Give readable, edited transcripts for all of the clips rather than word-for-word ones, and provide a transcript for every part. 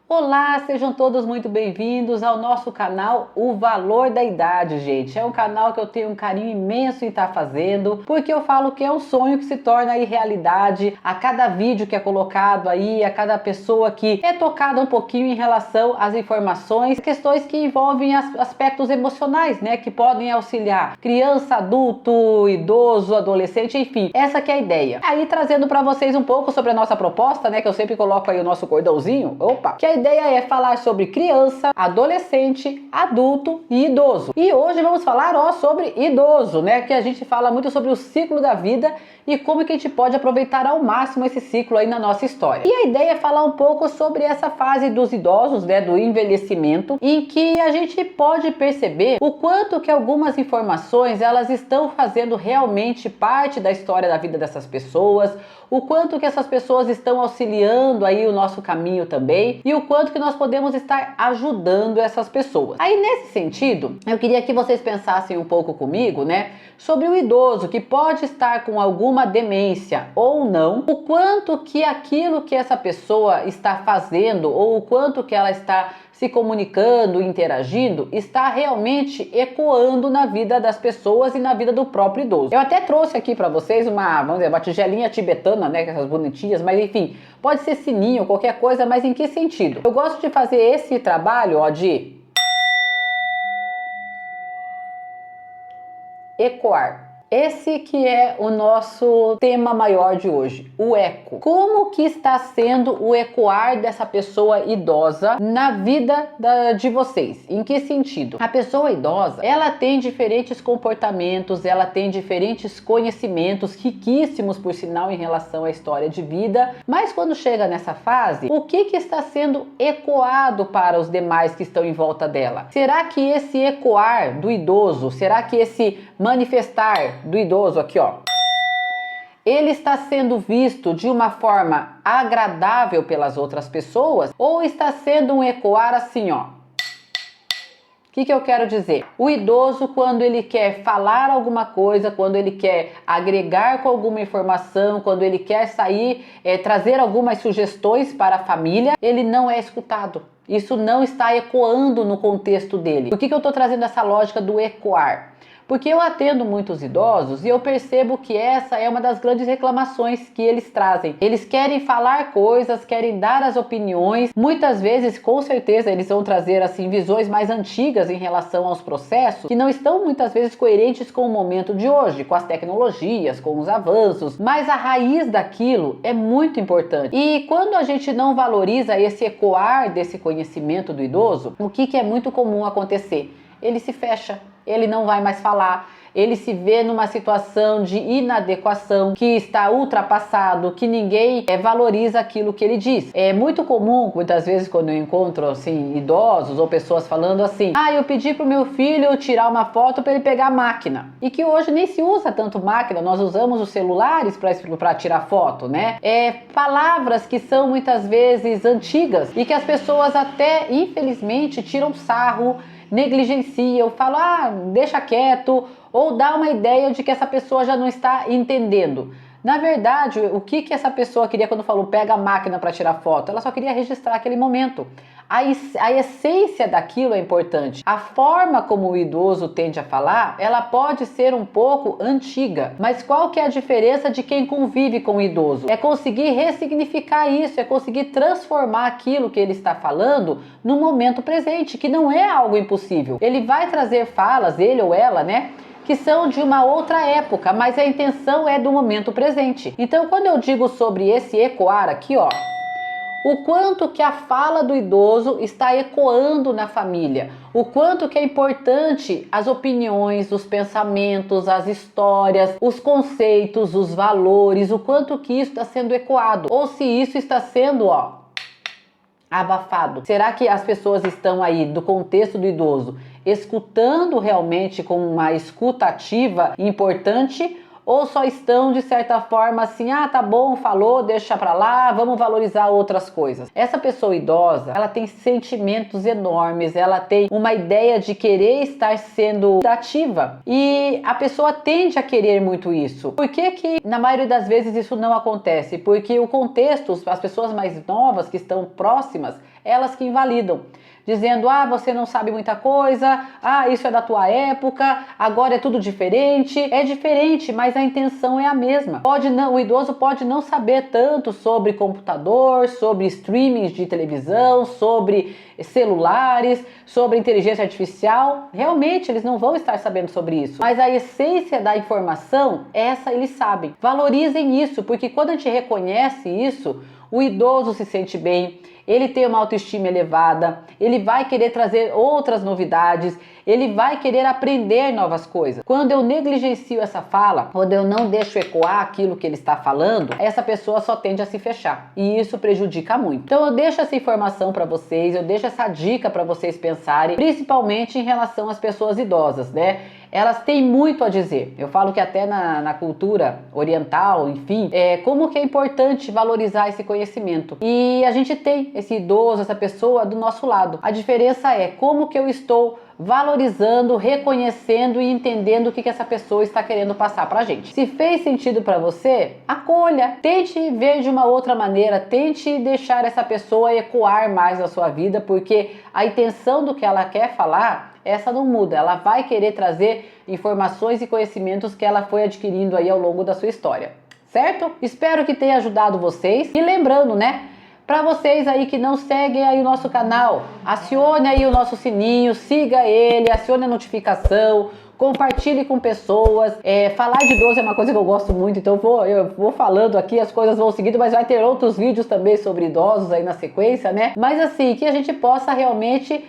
Olá, sejam todos muito bem-vindos ao nosso canal O Valor da Idade, gente. É um canal que eu tenho um carinho imenso em estar fazendo, porque eu falo que é um sonho que se torna aí realidade a cada vídeo que é colocado aí, a cada pessoa que é tocada um pouquinho em relação às informações, questões que envolvem aspectos emocionais, né, que podem auxiliar criança, adulto, idoso, adolescente, enfim. Essa que é a ideia. Aí trazendo para vocês um pouco sobre a nossa proposta, né, que eu sempre coloco aí o nosso cordãozinho, que a ideia é falar sobre criança, adolescente, adulto e idoso. E hoje vamos falar sobre idoso, né? Que a gente fala muito sobre o ciclo da vida e como que a gente pode aproveitar ao máximo esse ciclo aí na nossa história. E a ideia é falar um pouco sobre essa fase dos idosos, né? Do envelhecimento, em que a gente pode perceber o quanto que algumas informações elas estão fazendo realmente parte da história da vida dessas pessoas, o quanto que essas pessoas estão auxiliando aí o nosso caminho também e o quanto que nós podemos estar ajudando essas pessoas. Aí nesse sentido, eu queria que vocês pensassem um pouco comigo, né, sobre o idoso que pode estar com alguma demência ou não, o quanto que aquilo que essa pessoa está fazendo ou o quanto que ela está se comunicando, interagindo, está realmente ecoando na vida das pessoas e na vida do próprio idoso. Eu até trouxe aqui para vocês vamos dizer, uma tigelinha tibetana, né, essas bonitinhas, mas enfim, pode ser sininho, qualquer coisa, mas em que sentido? Eu gosto de fazer esse trabalho, de ecoar. Esse que é o nosso tema maior de hoje, o eco. Como que está sendo o ecoar dessa pessoa idosa na vida de vocês? Em que sentido? A pessoa idosa, ela tem diferentes comportamentos, ela tem diferentes conhecimentos, riquíssimos por sinal em relação à história de vida, mas quando chega nessa fase, o que está sendo ecoado para os demais que estão em volta dela? Será que esse ecoar do idoso, será que esse manifestar do idoso aqui, ele está sendo visto de uma forma agradável pelas outras pessoas ou está sendo um ecoar assim, O que eu quero dizer? O idoso, quando ele quer falar alguma coisa, quando ele quer agregar com alguma informação, quando ele quer sair, trazer algumas sugestões para a família, ele não é escutado. Isso não está ecoando no contexto dele. Por que eu estou trazendo essa lógica do ecoar? Porque eu atendo muitos idosos e eu percebo que essa é uma das grandes reclamações que eles trazem. Eles querem falar coisas, querem dar as opiniões. Muitas vezes, com certeza, eles vão trazer assim visões mais antigas em relação aos processos que não estão muitas vezes coerentes com o momento de hoje, com as tecnologias, com os avanços. Mas a raiz daquilo é muito importante. E quando a gente não valoriza esse ecoar desse conhecimento do idoso, o que é muito comum acontecer? Ele se fecha. Ele não vai mais falar, ele se vê numa situação de inadequação, que está ultrapassado, que ninguém valoriza aquilo que ele diz. É muito comum, muitas vezes, quando eu encontro assim, idosos ou pessoas falando assim, eu pedi pro meu filho tirar uma foto para ele pegar a máquina. E que hoje nem se usa tanto máquina, nós usamos os celulares para tirar foto, né? Palavras que são muitas vezes antigas e que as pessoas até, infelizmente, tiram sarro, negligenciam, falam, deixa quieto, ou dá uma ideia de que essa pessoa já não está entendendo. Na verdade, o que essa pessoa queria quando falou pega a máquina para tirar foto? Ela só queria registrar aquele momento. A essência daquilo é importante. A forma como o idoso tende a falar, ela pode ser um pouco antiga. Mas qual que é a diferença de quem convive com o idoso? É conseguir ressignificar isso, é conseguir transformar aquilo que ele está falando no momento presente, que não é algo impossível. Ele vai trazer falas, ele ou ela, né? Que são de uma outra época, mas a intenção é do momento presente. Então, quando eu digo sobre esse ecoar aqui, o quanto que a fala do idoso está ecoando na família, o quanto que é importante as opiniões, os pensamentos, as histórias, os conceitos, os valores, o quanto que isso está sendo ecoado, ou se isso está sendo, abafado. Será que as pessoas estão aí do contexto do idoso escutando realmente com uma escuta ativa importante ou só estão de certa forma assim, ah, tá bom, falou, deixa pra lá, vamos valorizar outras coisas. Essa pessoa idosa, ela tem sentimentos enormes, ela tem uma ideia de querer estar sendo ativa e a pessoa tende a querer muito isso. Por que que na maioria das vezes isso não acontece? Porque o contexto, as pessoas mais novas que estão próximas, elas que invalidam. Dizendo, ah, você não sabe muita coisa, ah, isso é da tua época, agora é tudo diferente. É diferente, mas a intenção é a mesma. O idoso pode não saber tanto sobre computador, sobre streamings de televisão, sobre celulares, sobre inteligência artificial. Realmente, eles não vão estar sabendo sobre isso. Mas a essência da informação, essa eles sabem. Valorizem isso, porque quando a gente reconhece isso, o idoso se sente bem, ele tem uma autoestima elevada, ele vai querer trazer outras novidades, ele vai querer aprender novas coisas. Quando eu negligencio essa fala, quando eu não deixo ecoar aquilo que ele está falando, essa pessoa só tende a se fechar e isso prejudica muito. Então eu deixo essa informação para vocês, eu deixo essa dica para vocês pensarem, principalmente em relação às pessoas idosas, né? Elas têm muito a dizer. Eu falo que até na cultura oriental, enfim, como que é importante valorizar esse conhecimento. E a gente tem esse idoso, essa pessoa do nosso lado. A diferença é como que eu estou valorizando, reconhecendo e entendendo o que essa pessoa está querendo passar pra gente. Se fez sentido para você, acolha, tente ver de uma outra maneira, tente deixar essa pessoa ecoar mais na sua vida, porque a intenção do que ela quer falar, essa não muda, ela vai querer trazer informações e conhecimentos que ela foi adquirindo aí ao longo da sua história, certo? Espero que tenha ajudado vocês e lembrando, né? Para vocês aí que não seguem aí o nosso canal, acione aí o nosso sininho, siga ele, acione a notificação, compartilhe com pessoas. Falar de idoso é uma coisa que eu gosto muito, então eu vou falando aqui, as coisas vão seguindo, mas vai ter outros vídeos também sobre idosos aí na sequência, né? Mas assim, que a gente possa realmente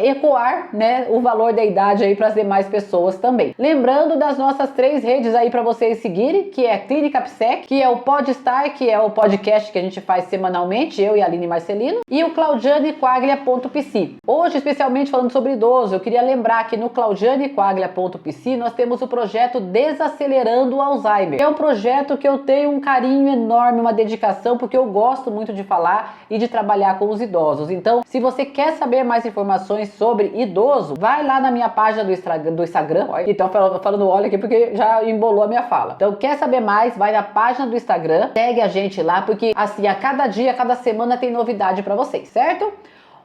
ecoar, né, o valor da idade aí para as demais pessoas também. Lembrando das nossas 3 redes aí para vocês seguirem, que é Clínica Psec, que é o Podstar, que é o podcast que a gente faz semanalmente, eu e a Aline Marcelino, e o claudianequaglia.pc. Hoje, especialmente falando sobre idoso, eu queria lembrar que no claudianequaglia.pc nós temos o projeto Desacelerando o Alzheimer. É um projeto que eu tenho um carinho enorme, uma dedicação, porque eu gosto muito de falar e de trabalhar com os idosos. Então, se você quer saber mais informações sobre idoso, vai lá na minha página do Instagram. Então, falando olha aqui porque já embolou a minha fala. Então, quer saber mais? Vai na página do Instagram, segue a gente lá, porque assim, a cada dia, a cada semana tem novidade para vocês, certo?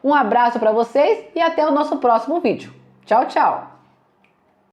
Um abraço para vocês e até o nosso próximo vídeo. Tchau, tchau!